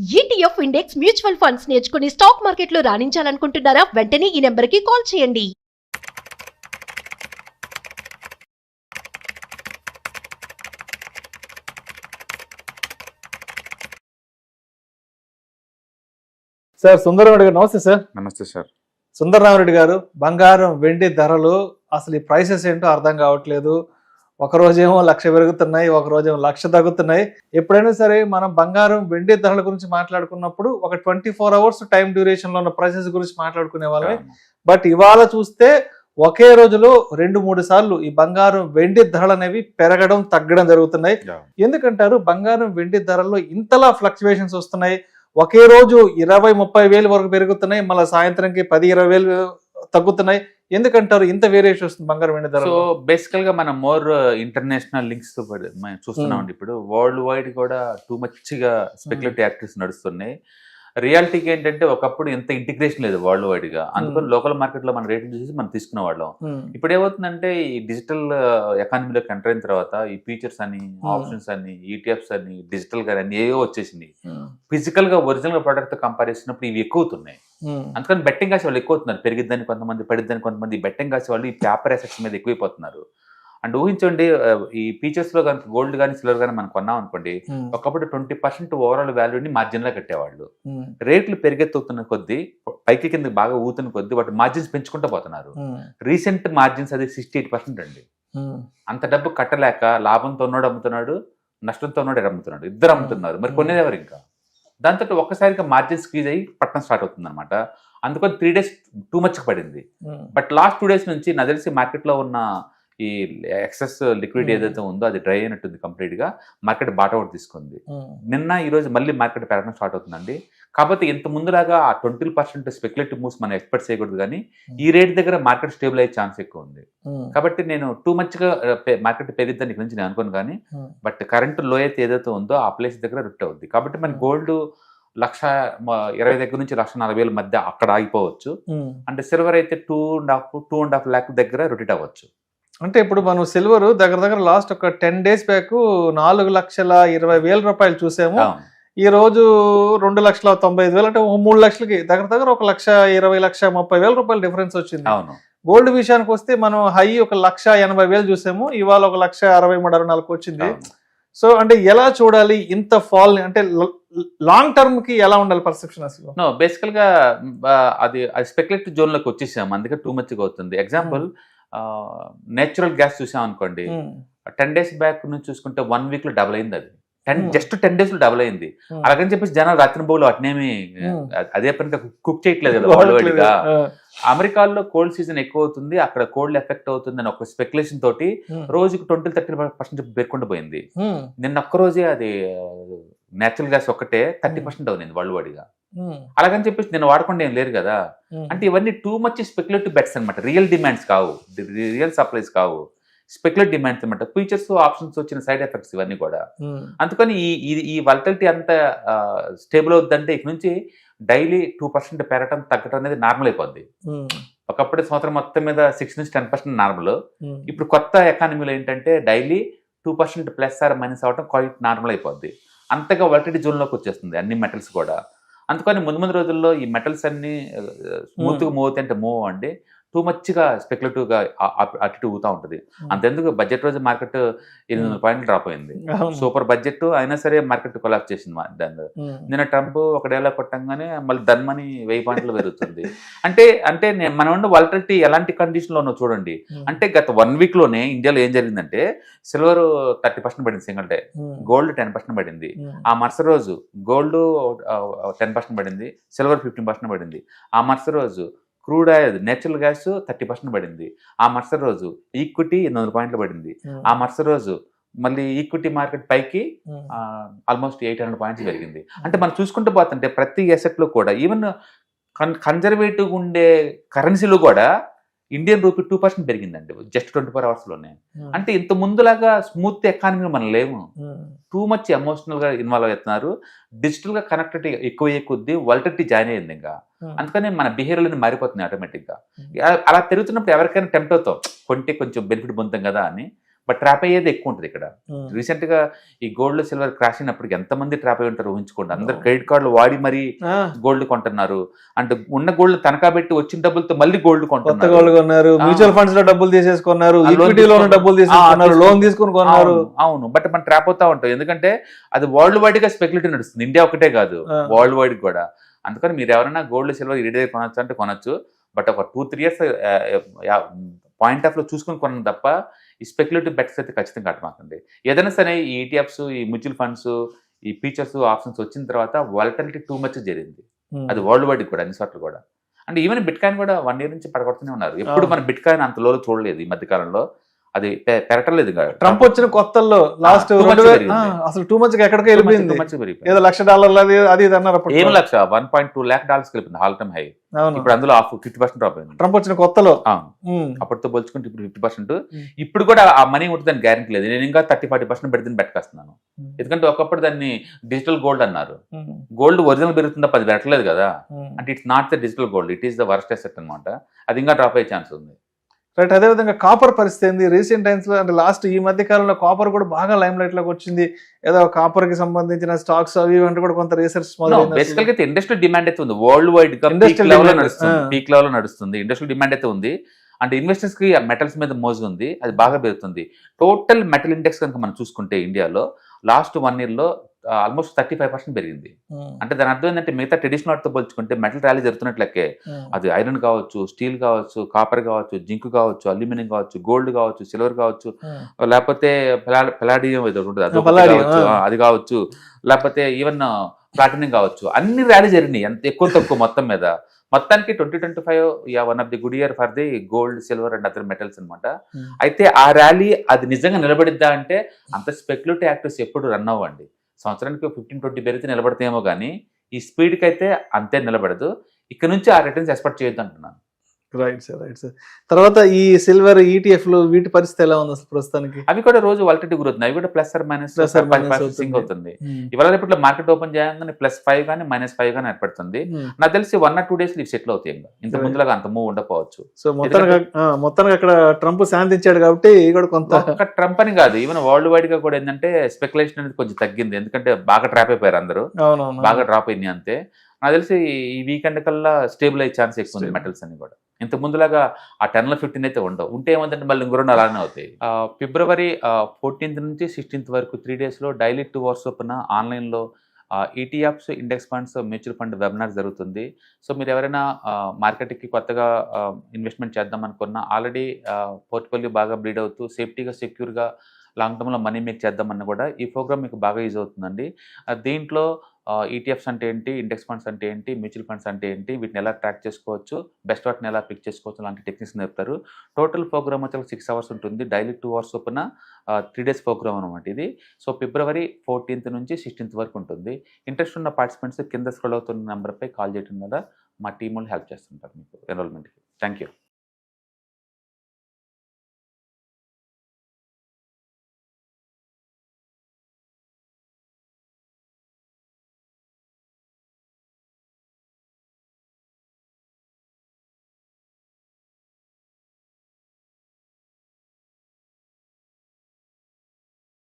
ETF index mutual funds నేర్చుకుని stock మార్కెట్లో రాణించాలనుకుంటున్నారా? వెంటనే ఈ నెంబర్కి కాల్ చేయండి. సార్ సుందరరామరెడ్డి గారు నమస్తే సార్. నమస్తే సార్. సుందరరామరెడ్డి గారు, బంగారం వెండి ధరలు అసలు ఈ ప్రైసెస్ ఏంటో అర్థం కావట్లేదు. ఒక రోజేమో 1,00,000 పెరుగుతున్నాయి, ఒక రోజేమో 1,00,000 తగ్గుతున్నాయి. ఎప్పుడైనా సరే మనం బంగారం వెండి ధరల గురించి మాట్లాడుకున్నప్పుడు ఒక 24 అవర్స్ టైం డ్యూరేషన్ లో ఉన్న ప్రైసెస్ గురించి మాట్లాడుకునే వాళ్ళమే. బట్ ఇవాళ చూస్తే ఒకే రోజులో 2-3 సార్లు ఈ బంగారం వెండి ధరలు అనేవి పెరగడం తగ్గడం జరుగుతున్నాయి. ఎందుకంటారు బంగారం వెండి ధరల్లో ఇంతలా ఫ్లక్చువేషన్స్ వస్తున్నాయి? ఒకే రోజు 20-30 వేలు వరకు పెరుగుతున్నాయి, మళ్ళీ సాయంత్రంకి 10-20 వేలు తగ్గుతున్నాయి. ఎందుకంటారు ఇంత వేరియేషన్ వస్తుంది బంగారం వెండి ధర? సో బేసికల్ గా మనం మోర్ ఇంటర్నేషనల్ లింక్స్ తో చూస్తున్నామండి. ఇప్పుడు వరల్డ్ వైడ్ కూడా టూ మచ్ గా స్పెక్యులేటివ్ యాక్టివిటీస్ నడుస్తున్నాయి. రియాలిటీకి ఏంటంటే ఒకప్పుడు ఎంత ఇంటిగ్రేషన్ లేదు వరల్డ్ వైడ్ గా, అందుకని లోకల్ మార్కెట్ లో మన రేట్లు చూసి మనం తీసుకునే వాళ్ళం. ఇప్పుడు ఏమవుతుందంటే ఈ డిజిటల్ ఎకానమీలోకి ఎంటర్ అయిన తర్వాత ఈ ఫీచర్స్ అని, ఆప్షన్స్ అని, ఈటీఎఫ్స్ అని, డిజిటల్ గా అన్ని ఏవో వచ్చేసింది. ఫిజికల్ గా ఒరిజినల్ ప్రోడక్ట్ తో కంపేర్ చేసినప్పుడు ఇవి ఎక్కువ అవుతున్నాయి. అందుకని బెట్టింగ్ కాసే వాళ్ళు ఎక్కువ అవుతున్నారు. పెరిగిద్దని కొంతమంది, పడిద్దని కొంతమంది బెట్టింగ్ కాసే వాళ్ళు ఈ పేపర్ అసెట్స్ మీద ఎక్కువైపోతున్నారు. అండ్ ఊహించండి, ఈ ఫీచర్స్ లో కనుక గోల్డ్ కానీ సిల్వర్ కానీ మనం కొన్నాం అనుకోండి, ఒకప్పుడు 20% ఓవరాల్ వాల్యూని మార్జిన్ లా కట్టేవాళ్ళు. రేట్లు పెరిగెత్తుతున్న కొద్దీ, పైకి కింద బాగా ఊతున్న కొద్దీ వాటి మార్జిన్స్ పెంచుకుంటూ పోతున్నారు. రీసెంట్ మార్జిన్స్ అది 68% అండి. అంత డబ్బు కట్టలేక లాభంతో ఉన్నాడు అమ్ముతున్నాడు, నష్టంతో ఉన్నాడు అమ్ముతున్నాడు, ఇద్దరు అమ్ముతున్నారు. మరి కొనేది ఎవరు? ఇంకా దాంతో ఒక్కసారిగా మార్జిన్ స్క్వీజ్ అయ్యి పట్టణం స్టార్ట్ అవుతుంది అనమాట. అందుకని 3 days టూ మచ్ పడింది. బట్ లాస్ట్ 2 days నుంచి నాకు తెలిసి మార్కెట్లో ఉన్న ఈ ఎక్సెస్ లిక్విడిటీ ఏదైతే ఉందో అది డ్రై అయినట్టుంది కంప్లీట్ గా. మార్కెట్ బాటౌట్ తీసుకుంది. నిన్న ఈ రోజు మళ్ళీ మార్కెట్ పెరగడం స్టార్ట్ అవుతుందండి. కాకపోతే ఇంత ముందులాగా ఆ 20% స్పెక్యులేటివ్ మూవ్స్ మనం ఎక్స్పెక్ట్ చేయకూడదు, కానీ ఈ రేట్ దగ్గర మార్కెట్ స్టేబుల్ అయ్యే ఛాన్స్ ఎక్కువ ఉంది. కాబట్టి నేను టూ మచ్ గా మార్కెట్ పెరిగిద్దని ఇక్కడ నుంచి నేను అనుకోను, కానీ బట్ కరెంట్ లో అయితే ఏదైతే ఉందో ఆ ప్లేస్ దగ్గర రిట్ అవుద్ది. కాబట్టి మన గోల్డ్ 1,20,000 దగ్గర నుంచి 1,40,000 మధ్య అక్కడ ఆగిపోవచ్చు. అంటే సిల్వర్ అయితే 2.5 lakh దగ్గర రొటేట్ అవ్వచ్చు. అంటే ఇప్పుడు మనం సిల్వర్ దగ్గర లాస్ట్ ఒక 10 days బ్యాక్ 4,20,000 రూపాయలు చూసాము. ఈ రోజు 2,95,000, అంటే 3 లక్షలకి దగ్గర 1,20,000, 1,30,000 రూపాయలు డిఫరెన్స్ వచ్చింది. గోల్డ్ విషయానికి వస్తే మనం హై 1,80,000 చూసాము, ఇవాళ 1,63,64 వచ్చింది. సో అంటే ఎలా చూడాలి ఇంత ఫాల్? అంటే లాంగ్ టర్మ్ కి ఎలా ఉండాలి పర్సెప్షన్ అసలు? నో, బేసికల్ గా అది స్పెక్యులేటివ్ జోన్ లోకి వచ్చేసాము, అందుకే టూ మచ్ గా అవుతుంది. ఎగ్జాంపుల్, నేచురల్ గ్యాస్ చూసాం అనుకోండి, 10 days బ్యాక్ నుంచి చూసుకుంటే 1 week లో డబుల్ అయింది. అది జస్ట్ 10 days లో డబుల్ అయింది. అలాగని చెప్పేసి జనాలు రాత్రి బౌలు అట్నేమి అదే పనిగా కుక్ చేయట్లేదు కదా వరల్డ్ వైడ్ గా. అమెరికాలో కోల్డ్ సీజన్ ఎక్కువ అవుతుంది, అక్కడ కోల్డ్ ఎఫెక్ట్ అవుతుంది అని ఒక స్పెక్యులేషన్ తోటి రోజుకి 20-30% పేర్కొంటూ పోయింది. నిన్న ఒక్క రోజే అది నేచురల్ గ్యాస్ ఒక్కటే 30% అవుతుంది వరల్డ్ వైడ్ గా. అలాగని చెప్పేసి నేను వాడకుండా ఏం లేరు కదా. అంటే ఇవన్నీ టూ మచ్ స్పెక్యులేటివ్ బెట్స్ అనమాట. రియల్ డిమాండ్స్ కావు, రియల్ సప్లైస్ కావు, స్పెక్యులేటివ్ డిమాండ్స్ అనమాట. ఫీచర్స్, ఆప్షన్స్ వచ్చిన సైడ్ ఎఫెక్ట్స్ ఇవన్నీ కూడా. అందుకని ఈ వాలటిలిటీ అంతా స్టేబుల్ అవుతుందంటే ఇక నుంచి డైలీ 2% పెరగటం తగ్గటం అనేది నార్మల్ అయిపోద్ది. ఒకప్పుడు సంవత్సరం మొత్తం మీద 6-10% నార్మల్. ఇప్పుడు కొత్త ఎకానమీలో ఏంటంటే డైలీ 2% ప్లస్ ఆర్ మైనస్ అవటం క్వైట్ నార్మల్ అయిపోద్ది. అంతగా వాలటిలిటీ జోన్లోకి వచ్చేస్తుంది అన్ని మెటల్స్ కూడా. అందుకని ముందు రోజుల్లో ఈ మెటల్స్ అన్ని స్మూత్గా మూవ్ అవుతాయి, అంటే మూవ్ అండి టూ మచ్గా స్పెక్యులేటివ్ గా అటు ఊతా ఉంటుంది. అంతెందుకు బడ్జెట్ రోజు మార్కెట్ 800 పాయింట్లు డ్రాప్ అయింది. సూపర్ బడ్జెట్ అయినా సరే మార్కెట్ కొలాప్స్ చేసింది. నిన్న ట్రంప్ ఒక డేలా కొట్టంగానే మళ్ళీ ధర్మని 1000 పాయింట్లు పెరుగుతుంది. అంటే మనం ఉండే వాలటిలిటీ ఎలాంటి కండిషన్ లో ఉన్నో చూడండి. అంటే గత 1 week లోనే ఇండియాలో ఏం జరిగిందంటే సిల్వర్ 30% పడింది సింగిల్ డే, గోల్డ్ 10% పడింది. ఆ మరుసటి రోజు గోల్డ్ 10% పడింది, సిల్వర్ 15% పడింది. ఆ మరుసటి రోజు క్రూడ్ ఆయిల్, నేచురల్ గ్యాస్ 30% పడింది. ఆ మరుసటి రోజు ఈక్విటీ 800 పాయింట్లు పడింది. ఆ మరుసటి రోజు మళ్ళీ ఈక్విటీ మార్కెట్ పైకి ఆల్మోస్ట్ 800 పాయింట్స్ పెరిగింది. అంటే మనం చూసుకుంటూ పోతుంటే ప్రతి అసెట్ లో కూడా, ఈవెన్ కన్జర్వేటివ్ ఉండే కరెన్సీలో కూడా ఇండియన్ రూపీ 2% పెరిగిందండి జస్ట్ 24 hours లోనే. అంటే ఇంత ముందులాగా స్మూత్ ఎకానమీ మనం లేము. టూ మచ్ ఎమోషనల్ గా ఇన్వాల్వ్ అవుతున్నారు. డిజిటల్ గా కనెక్టివిటీ ఎక్కువ కొద్దీ వాలటిలిటీ జాయిన్ అయ్యింది. ఇంకా అందుకని మన బిహేవియర్ మారిపోతున్నాయి ఆటోమేటిక్ గా. అలా పెరుగుతున్నప్పుడు ఎవరికైనా టెంప్ట్ అవుతాం, కొంటే కొంచెం బెనిఫిట్ పొందుతాం కదా అని. బట్ ట్రాప్ అయ్యేది ఎక్కువ ఉంటుంది ఇక్కడ. రీసెంట్ గా ఈ గోల్డ్ సిల్వర్ క్రాష్ అయినప్పటికి ఎంతమంది ట్రాప్ అయి ఉంటారు ఊహించుకోండి. అందరు క్రెడిట్ కార్డులు వాడి మరీ గోల్డ్ కొంటున్నారు. అంటే ఉన్న గోల్డ్ తనఖా పెట్టి వచ్చిన డబ్బులతో మళ్ళీ గోల్డ్ కొంటున్నారు, మ్యూచువల్ ఫండ్స్ లో డబ్బులు తీసేసుకున్నారు, ఈక్విటీలో డబ్బులు తీసుకున్నారు, లోన్ తీసుకుని కొన్నారు. అవును, బట్ మనం ట్రాప్ అవుతా ఉంటాం ఎందుకంటే అది వరల్డ్ వైడ్ గా స్పెక్యులేటివ్ నడుస్తుంది. ఇండియా ఒకటే కాదు, వరల్డ్ వైడ్ కూడా. అందుకని మీరు ఎవరైనా గోల్డ్ సిల్వర్ ఈ దగ్గర కొనొచ్చు అంటే కొనొచ్చు, బట్ ఒక 2-3 years పాయింట్ ఆఫ్ లో చూసుకుని కొనడం తప్ప ఈ స్పెక్యులేటివ్ బెట్స్ అయితే ఖచ్చితంగా కట్టమాకండి. ఏదైనా సరే ఈ ఈటీఎఫ్స్, ఈ మ్యూచువల్ ఫండ్స్, ఈ ఫీచర్స్, ఆప్షన్స్ వచ్చిన తర్వాత వాలటిలిటీ టూ మచ్ జరిగింది. అది వరల్డ్ వైడ్ కూడా, అన్ని చోట్ల కూడా. అంటే ఈవెన్ బిట్ కాయిన్ కూడా 1 year నుంచి పడగొడుతూనే ఉన్నారు. ఎప్పుడు మన బిట్ కాయిన్ అంత లోలో చూడలేదు ఈ మధ్య కాలంలో, అది పెరటలేదు. ట్రంప్ వచ్చిన కొత్తల్లో లాస్ట్ అసలు టూ మచ్ ఎక్కడికి వెళ్ళిపోయింది. ఏదో $1,00,000 అది ఇది అన్నారు. ఏం లక్ష $1.2 lakh వెళ్ళిపోయింది ఆల్ టైమ్ హై. ఇప్పుడు అందులో 50% డ్రాప్ అయింది ట్రంప్ వచ్చిన కొత్తలో. అప్పటితో పోల్చుకుంటే ఇప్పుడు 50%. ఇప్పుడు కూడా ఆ మనీ ఉంటుందని గ్యారెంటీ లేదు. నేను ఇంకా 30-40% పెడితే పెట్టుకొస్తున్నాను. ఎందుకంటే ఒకప్పుడు దాన్ని డిజిటల్ గోల్డ్ అన్నారు. గోల్డ్ ఒరిజినల్ పెరుగుతుందా, 10 పెట్టలేదు కదా. అంటే it's not the digital gold, it is the worst asset అనమాట. అది ఇంకా డ్రాప్ అయ్యే ఛాన్స్ ఉంది. రైట్. అదేవిధంగా కాపర్ పరిస్థితి ఏంది? రీసెంట్ టైమ్స్ లో అంటే లాస్ట్ ఈ మధ్య కాలంలో కాపర్ కూడా బాగా లైమ్ లైట్ లోకి వచ్చింది. ఏదో కాపర్ కి సంబంధించిన స్టాక్స్ అవి అంటే కూడా కొంత రీసెర్చ్ బేసికల్ గా ఇండస్ట్రియల్ డిమాండ్ అయితే ఉంది. వరల్డ్ వైడ్ గా పీక్ లెవెల్ లో నడుస్తుంది. ఇండస్ట్రియల్ డిమాండ్ అయితే ఉంది. అంటే ఇన్వెస్టర్స్ కి మెటల్స్ మీద మోజు ఉంది, అది బాగా పెరుగుతుంది. టోటల్ మెటల్ ఇండెక్స్ కనుక మనం చూసుకుంటే ఇండియాలో లాస్ట్ 1 year లో ఆల్మోస్ట్ 35% పెరిగింది. అంటే దాని అర్థం ఏంటంటే మిగతా ట్రెడిషనల్ వాటితో పోల్చుకుంటే మెటల్ ర్యాలీ జరుగుతున్నట్లకే. అది ఐరన్ కావచ్చు, స్టీల్ కావచ్చు, కాపర్ కావచ్చు, జింక్ కావచ్చు, అల్యూమినియం కావచ్చు, గోల్డ్ కావచ్చు, సిల్వర్ కావచ్చు, లేకపోతే పెలాడియం ఏదో ఉంటుంది అది కావచ్చు, లేకపోతే ఈవెన్ ప్లాటినం కావచ్చు, అన్ని ర్యాలీ జరిగినాయి ఎంత ఎక్కువ తక్కువ మొత్తం మీద. మొత్తానికి 2025 one of the good year for the gold, silver and other metals అనమాట. అయితే ఆ ర్యాలీ అది నిజంగా నిలబడిద్దా అంటే అంత స్పెక్యులేటివ్ యాక్టివ్స్ ఎప్పుడు రన్ అవ్వండి. సంవత్సరానికి 15-20 పెరిగితే నిలబడతాయేమో కానీ ఈ స్పీడ్కి అయితే అంతే నిలబడదు. ఇక్కడ నుంచి ఆ రిటర్న్స్ ఎక్స్పెక్ట్ చేయొద్దు అంటున్నాను. Right sir, right sir. తర్వాత ఈ సిల్వర్ ఈటీఎఫ్లు వీటి పరిస్థితి ఎలా ఉంది అసలు ప్రస్తుతానికి? అవి కూడా రోజు వాలటిలిటీ గురవుతుంది. అవి కూడా ప్లస్ ఆర్ మైనస్ అవుతుంది. ఇవాళ రేపట్లో మార్కెట్ ఓపెన్ చేయగానే +5 కానీ -5 కానీ ఏర్పడుతుంది. నాకు తెలిసి 1 or 2 days సెటిల్ అవుతాయి. ఇంత ముందులాగా అంత మూవ్ ఉండకపోవచ్చు. సో మొత్తానికి అక్కడ ట్రంప్ శాంతించాడు కాబట్టి కొంత ట్రంప్ అని కాదు, ఈవెన్ వరల్డ్ వైడ్ గా కూడా ఏంటంటే స్పెక్యులేషన్ అనేది కొంచెం తగ్గింది. ఎందుకంటే బాగా ట్రాప్ అయిపోయారు అందరూ, బాగా డ్రాప్ అయింది అంతే. నాకు తెలిసి ఈ వీకెండ్ కల్లా స్టేబుల్ అయ్యే ఛాన్స్ ఎక్కువ ఉంది మెటల్స్ అన్ని కూడా. ఇంత ముందులాగా ఆ 10-15 అయితే ఉండవు. ఉంటే ఏమంటే మళ్ళీ ఇంకో 2 అలానే అవుతాయి. February 14th నుంచి 16th వరకు 3 days లో డైలీ 2 hours చొప్పున ఆన్లైన్లో ETFs, index funds, mutual fund webinar జరుగుతుంది. సో మీరు ఎవరైనా మార్కెట్కి కొత్తగా ఇన్వెస్ట్మెంట్ చేద్దాం అనుకున్నా, ఆల్రెడీ పోర్ట్ఫోలియో బాగా బ్లీడ్ అవుతూ సేఫ్టీగా, సెక్యూర్గా లాంగ్ టర్మ్లో మనీ మేక్ చేద్దామన్నా కూడా ఈ ప్రోగ్రామ్ మీకు బాగా యూజ్ అవుతుందండి. దీంట్లో ఈటీఎఫ్స్ అంటే ఏంటి, ఇండెక్స్ ఫండ్స్ అంటే ఏంటి, మ్యూచువల్ ఫండ్స్ అంటే ఏంటి, వీటిని ఎలా ట్రాక్ చేసుకోవచ్చు, బెస్ట్ వాటిని ఎలా పిక్ చేసుకోవచ్చు, అలాంటి టెక్నిక్స్ నేర్పుతారు. టోటల్ ప్రోగ్రామ్ వచ్చి 6 hours ఉంటుంది. డైలీ 2 hours చొప్పున 3 days ప్రోగ్రామ్ అనమాట ఇది. సో February 14th నుంచి 16th వరకు ఉంటుంది. ఇంట్రెస్ట్ ఉన్న పార్టిసిపెంట్స్ కింద స్క్రోల్ అవుతున్న నెంబర్పై కాల్ చేయడం ద్వారా మా టీం వాళ్ళు హెల్ప్ చేస్తుంటారు మీకు ఎన్రోల్మెంట్కి. Thank you.